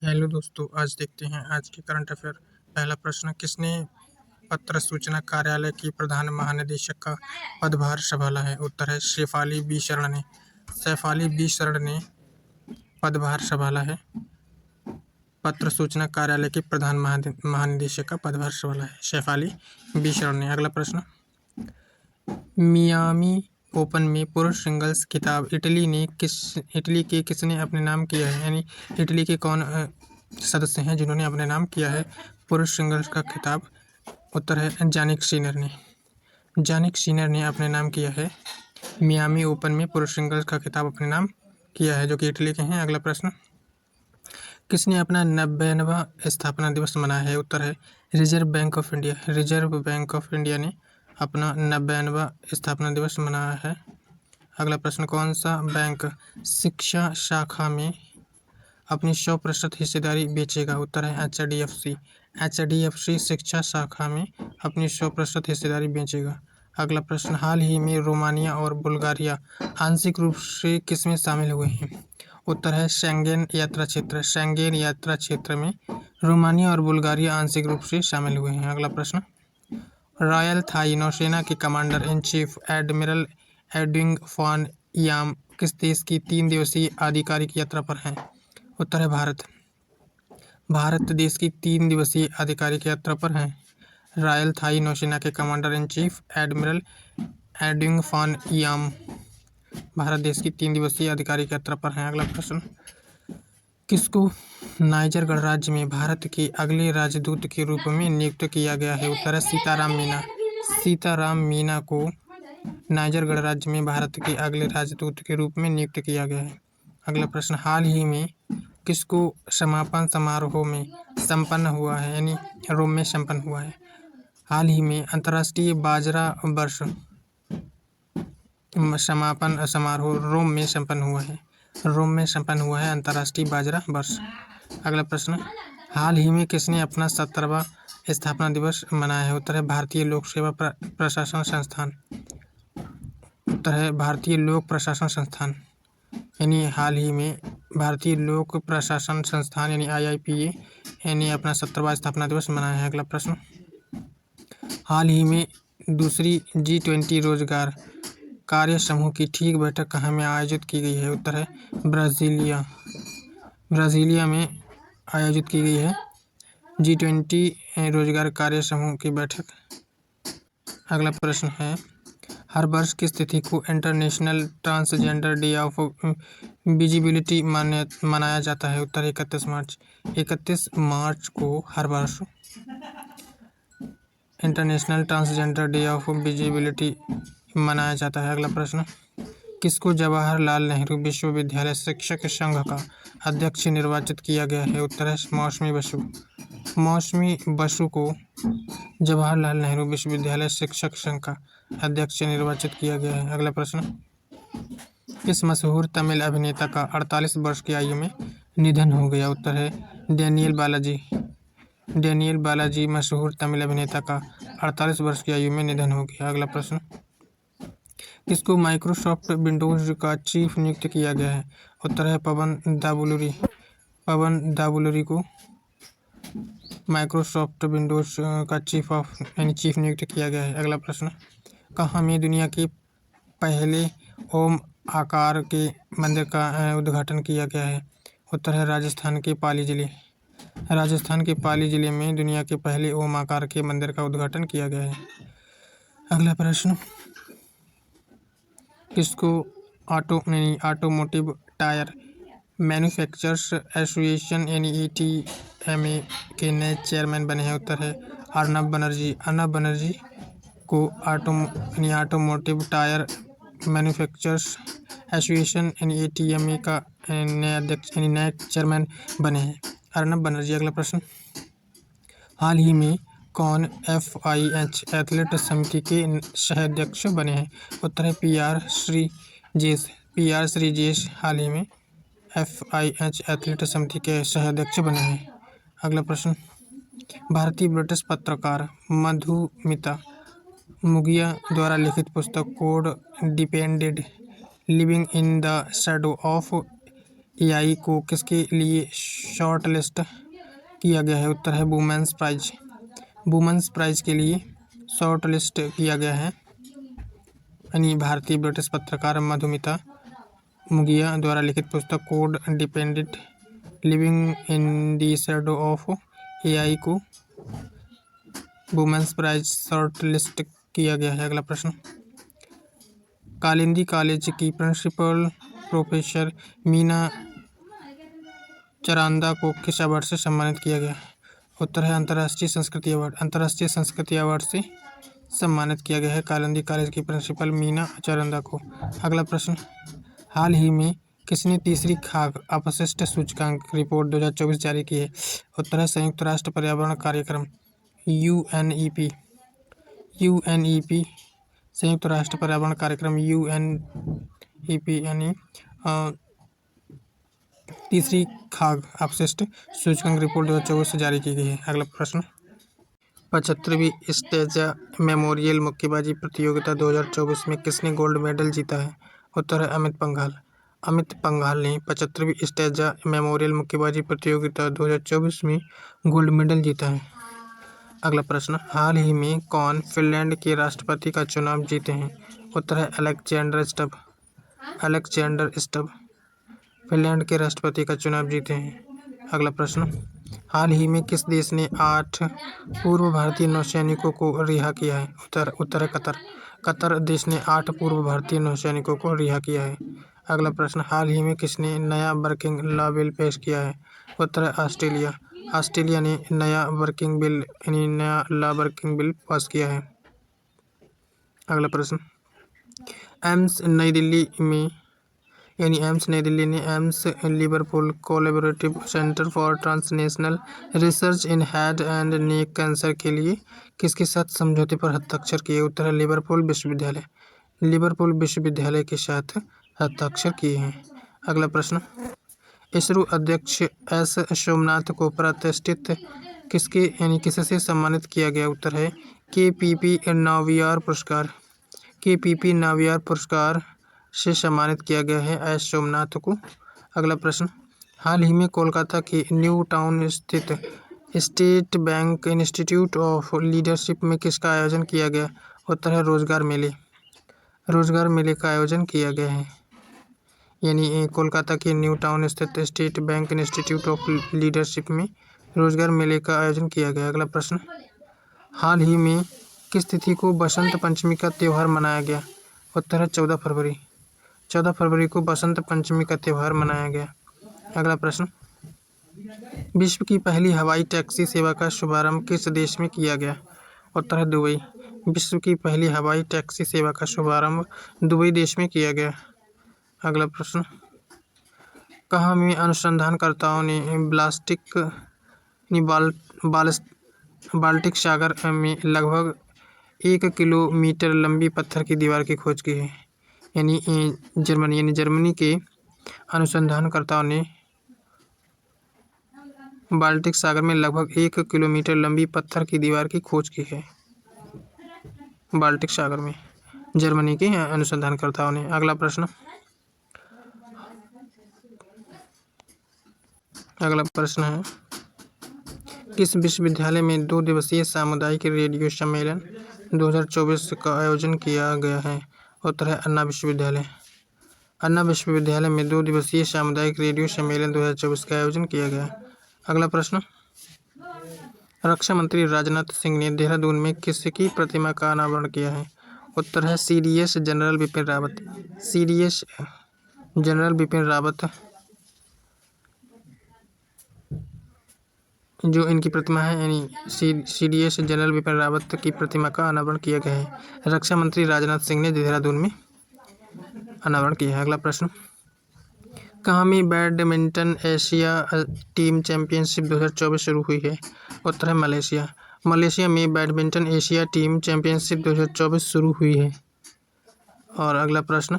Hello दोस्तों, आज देखते हैं आज के करंट अफेयर। पहला प्रश्न, किसने पत्र सूचना कार्यालय की प्रधान महानिदेशक का पदभार संभाला है? उत्तर है शेफाली बी शरण ने। सैफाली बी शरण ने पदभार संभाला है। पत्र सूचना कार्यालय के प्रधान महानिदेशक का पदभार संभाला है शेफाली बी शरण ने। अगला प्रश्न, मियामी ओपन में पुरुष सिंगल्स खिताब इटली के किसने अपने नाम किया है? यानी इटली के कौन सदस्य हैं जिन्होंने अपने नाम किया है पुरुष सिंगल्स का खिताब? उत्तर है जानिक सिनर ने। जानिक सिनर ने अपने नाम किया है मियामी ओपन में पुरुष सिंगल्स का खिताब अपने नाम किया है, जो कि इटली के हैं। अगला प्रश्न, किसने अपना 90वां स्थापना दिवस मनाया है? उत्तर है reserve bank of India. Reserve bank of India ने अपना 90वां स्थापना दिवस मनाया है। अगला प्रश्न, कौन सा बैंक शिक्षा शाखा में अपनी 100% हिस्सेदारी बेचेगा? उत्तर है HDFC। HDFC शिक्षा शाखा में अपनी 100% हिस्सेदारी बेचेगा। अगला प्रश्न, हाल ही में रोमानिया और बुल्गारिया आंशिक रूप से किसमें शामिल हुए हैं? उत्तर है शेंगेन यात्रा क्षेत्र। शेंगेन यात्रा क्षेत्र में रोमानिया और बुल्गारिया आंशिक रूप से शामिल हुए हैं। अगला प्रश्न, रॉयल थाई नौसेना के commander in chief admiral Edwin Phan Iam किस देश की 3 दिवसीय आधिकारिक यात्रा पर हैं? उत्तर है भारत। भारत देश की 3 दिवसीय आधिकारिक यात्रा पर हैं। रॉयल थाई नौसेना के commander in chief admiral Edwin Phan Iam Bharat देश की 3 दिवसीय आधिकारिक यात्रा पर हैं। अगला प्रश्न, किसको नाइजर गणराज्य में भारत के अगले राजदूत के रूप में नियुक्त किया गया है? उत्तर है सीताराम मीना। सीताराम मीना को नाइजर गणराज्य में भारत के अगले राजदूत के रूप में नियुक्त किया गया है। अगला प्रश्न, हाल ही में किसको समापन समारोह में संपन्न हुआ है? यानी रोम में संपन्न हुआ है। हाल ही में अंतर्राष्ट्रीय बाजरा वर्ष समापन समारोह रोम में संपन्न हुआ है। रोम में संपन्न हुआ है अंतर्राष्ट्रीय बाजरा वर्ष। अगला प्रश्न, हाल ही में किसने अपना 70वां स्थापना दिवस मनाया है? उत्तर है भारतीय लोक सेवा प्रशासन संस्थान। उत्तर है भारतीय लोक प्रशासन संस्थान। यानी हाल ही में भारतीय लोक प्रशासन संस्थान यानी IIPA यानी अपना 70वां स्थापना दिवस मनाया है। अगला प्रश्न, हाल ही में दूसरी G20 रोजगार कार्य समूह की ठीक बैठक कहाँ में आयोजित की गई है? उत्तर है ब्राजीलिया में आयोजित की गई है G20 रोजगार कार्य समूह की बैठक। अगला प्रश्न है, हर वर्ष किस तिथि को international transgender day of visibility मनाया जाता है? उत्तर 31 मार्च। 31 मार्च को हर वर्ष international transgender day of visibility मनाया जाता है। अगला प्रश्न, किसको जवाहरलाल नेहरू विश्वविद्यालय शिक्षक संघ का अध्यक्ष निर्वाचित किया गया है? उत्तर है मौसमी बसु। मौसमी बसु को जवाहरलाल नेहरू विश्वविद्यालय शिक्षक संघ का अध्यक्ष निर्वाचित किया गया है। अगला प्रश्न, किस मशहूर तमिल अभिनेता का 48 वर्ष की आयु में निधन हो गया? उत्तर है डैनियल बालाजी। डैनियल बालाजी मशहूर तमिल अभिनेता का 48 वर्ष की आयु में निधन हो गया। अगला प्रश्न, किसको माइक्रोसॉफ्ट विंडोज का चीफ नियुक्त किया गया है? उत्तर है पवन दाबुलुरी। पवन दाबुलुरी को माइक्रोसॉफ्ट विंडोज का चीफ नियुक्त किया गया है। अगला प्रश्न, कहाँ में दुनिया के पहले ओम आकार के मंदिर का उद्घाटन किया गया है? उत्तर है राजस्थान के पाली जिले। राजस्थान के पाली जिले में दुनिया के पहले ओम आकार के मंदिर का उद्घाटन किया गया है। अगला प्रश्न, किसको ऑटोमोटिव टायर मैन्युफैक्चरर्स एसोसिएशन यानी ATMA के नए चेयरमैन बने हैं? उत्तर है अर्नब बनर्जी। अर्नब बनर्जी को ऑटोमोटिव टायर मैन्युफैक्चरर्स एसोसिएशन यानी ATMA का नए अध्यक्ष यानी नए चेयरमैन बने हैं अर्नब बनर्जी। अगला प्रश्न, हाल ही में कौन FIH एथलेट समिति के सहाध्यक्ष बने हैं? उत्तर है PR श्रीजेश। PR श्रीजेश हाल ही में FIH एथलेट समिति के सहाध्यक्ष बने हैं। अगला प्रश्न, भारतीय ब्रिटिश पत्रकार मधुमिता मुगिया द्वारा लिखित पुस्तक code depended living in the shadow of AI को किसके लिए शॉर्ट लिस्ट किया गया है? उत्तर है वुमेन्स प्राइज। वुमेन्स प्राइज के लिए शॉर्ट लिस्ट किया गया है यानी भारतीय ब्रिटिश पत्रकार मधुमिता मुगिया द्वारा लिखित पुस्तक code dependent living in the shadow of AI को वुमेन्स प्राइज शॉर्ट लिस्ट किया गया है। अगला प्रश्न, कालिंदी कॉलेज की प्रिंसिपल प्रोफेसर मीना चरांदा को किस अवार्ड से सम्मानित किया गया है? उत्तर है अंतर्राष्ट्रीय संस्कृति अवार्ड। अंतर्राष्ट्रीय संस्कृति अवार्ड से सम्मानित किया गया है कालिंदी कॉलेज की प्रिंसिपल मीना चरांदा को। अगला प्रश्न, हाल ही में किसने तीसरी खाद्य अपशिष्ट सूचकांक रिपोर्ट 2024 जारी की है? उत्तर है संयुक्त राष्ट्र पर्यावरण कार्यक्रम यूएनईपी। संयुक्त राष्ट्र पर्यावरण कार्यक्रम यूएनईपी यानी तीसरी खाद्य अपशिष्ट सूचकांक रिपोर्ट 2024 से जारी की गई है। अगला प्रश्न, 75वीं स्टेजा मेमोरियल मुक्केबाजी प्रतियोगिता 2024 में किसने गोल्ड मेडल जीता है? उत्तर है अमित पंघाल। अमित पंघाल ने 75वीं स्टेजा मेमोरियल मुक्केबाजी प्रतियोगिता 2024 में गोल्ड मेडल जीता है। अगला प्रश्न, हाल ही में कौन फिनलैंड के राष्ट्रपति का चुनाव जीते हैं? उत्तर है Alexander Stubb. Alexander Stubb Finland के राष्ट्रपति का चुनाव जीते हैं। अगला प्रश्न, हाल ही में किस देश ने 8 पूर्व भारतीय नौसैनिकों को रिहा किया है? उत्तर है कतर। कतर देश ने 8 पूर्व भारतीय नौसैनिकों को रिहा किया है। अगला प्रश्न, हाल ही में किसने नया वर्किंग लॉ बिल पेश किया है? उत्तर है ऑस्ट्रेलिया। ऑस्ट्रेलिया ने नया लॉ वर्किंग बिल पास किया है। अगला प्रश्न, एम्स नई दिल्ली ने AIIMS Liverpool collaborative centre for transnational research in head and neck cancer के लिए किसके साथ समझौते पर हस्ताक्षर किए? उत्तर है लिवरपूल विश्वविद्यालय के साथ हस्ताक्षर किए हैं। अगला प्रश्न, इसरो अध्यक्ष एस सोमनाथ को प्रतिष्ठित किससे सम्मानित किया गया? उत्तर है केपीपी नावियार पुरस्कार से सम्मानित किया गया है एस सोमनाथ को। अगला प्रश्न, हाल ही में कोलकाता के न्यू टाउन स्थित state bank institute of leadership में किसका आयोजन किया गया? उत्तर है रोजगार मेले का आयोजन किया गया है यानी कोलकाता के न्यू टाउन स्थित state bank institute of leadership में रोजगार मेले का आयोजन किया गया। अगला प्रश्न, हाल ही में किस तिथि को बसंत पंचमी का त्यौहार मनाया गया? उत्तर है 14 फरवरी। 14 फरवरी को बसंत पंचमी का त्यौहार मनाया गया। अगला प्रश्न, विश्व की पहली हवाई टैक्सी सेवा का शुभारंभ किस देश में किया गया? उत्तर है दुबई। विश्व की पहली हवाई टैक्सी सेवा का शुभारंभ दुबई देश में किया गया। अगला प्रश्न, कहाँ में अनुसंधानकर्ताओं ने बाल्टिक सागर में लगभग 1 किलोमीटर लंबी पत्थर की दीवार की खोज की है? जर्मनी के अनुसंधानकर्ताओं ने बाल्टिक सागर में लगभग 1 किलोमीटर लंबी पत्थर की दीवार की खोज की है बाल्टिक सागर में, जर्मनी के अनुसंधानकर्ताओं ने। अगला प्रश्न है, किस विश्वविद्यालय में 2 दिवसीय सामुदायिक रेडियो सम्मेलन 2024 का आयोजन किया गया है? उत्तर है अन्ना विश्वविद्यालय। अन्ना विश्वविद्यालय में 2 दिवसीय सामुदायिक रेडियो सम्मेलन 2024 का आयोजन किया गया। अगला प्रश्न, रक्षा मंत्री राजनाथ सिंह ने देहरादून में किसकी प्रतिमा का अनावरण किया है? उत्तर है सीडीएस जनरल बिपिन रावत जो इनकी प्रतिमा है यानी सीडीएस जनरल बिपिन रावत की प्रतिमा का अनावरण किया गया है। रक्षा मंत्री राजनाथ सिंह ने देहरादून में अनावरण किया है। अगला प्रश्न, कहाँ में बैडमिंटन एशिया टीम चैंपियनशिप 2024 शुरू हुई है? उत्तर है मलेशिया में बैडमिंटन एशिया टीम चैंपियनशिप 2024 शुरू हुई है। और अगला प्रश्न,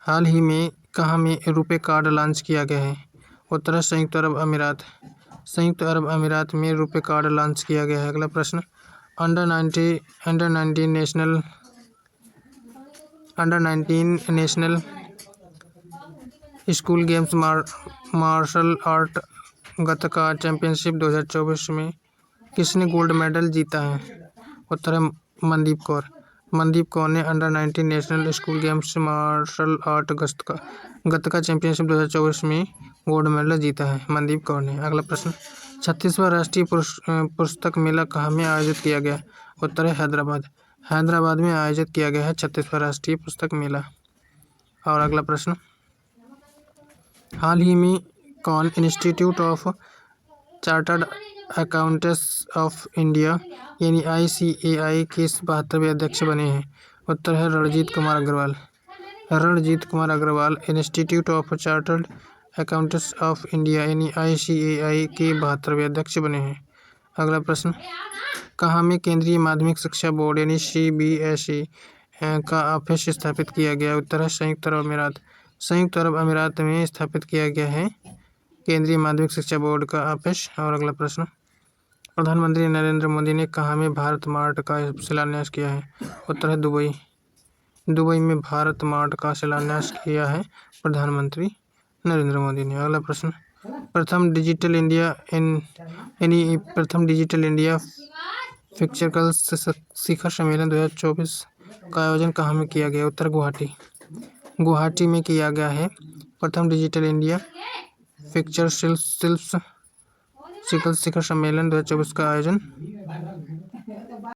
हाल ही में कहाँ में रुपे कार्ड लॉन्च किया गया है? उत्तर है संयुक्त अरब अमीरात में रुपे कार्ड लॉन्च किया गया है। अगला प्रश्न, under 19 national school games martial art gatka championship 2024 में किसने गोल्ड मेडल जीता है? उत्तर है मनदीप कौर। मनदीप कौर ने under national school games martial art gatka championship 2024 में गोल्ड मेडल जीता है। मनदीप कौर ने। अगला प्रश्न, 36वां राष्ट्रीय पुस्तक मेला कहाँ में आयोजित किया गया? उत्तर है हैदराबाद। हैदराबाद में आयोजित किया गया है 36वां राष्ट्रीय पुस्तक मेला। और अगला प्रश्न, हाल ही में कौन institute of chartered accountants of India यानी ICAI के 72वें अध्यक्ष बने हैं? उत्तर है Ranjit Kumar Agarwal. Ranjit Kumar Agarwal institute of chartered accountants of India यानी ICAI के 72वें अध्यक्ष बने हैं। अगला प्रश्न, कहाँ में केंद्रीय माध्यमिक शिक्षा बोर्ड यानी CBSE का ऑफिस स्थापित किया गया? उत्तर है संयुक्त अरब अमीरात। संयुक्त अरब अमीरात में स्थापित किया गया है केंद्रीय माध्यमिक शिक्षा बोर्ड का ऑफिस। और अगला प्रश्न, प्रधानमंत्री नरेंद्र मोदी ने कहाँ में भारत मार्ट का शिलान्यास किया है? उत्तर है दुबई। दुबई में भारत मार्ट का शिलान्यास किया है प्रधानमंत्री नरेंद्र मोदी ने। अगला प्रश्न, प्रथम डिजिटल इंडिया फ्यूचरकल शिखर सम्मेलन 2024 का आयोजन कहाँ में किया गया? उत्तर गुवाहाटी। गुवाहाटी में किया गया है प्रथम डिजिटल इंडिया फ्यूचर शिखर सम्मेलन 2024 का आयोजन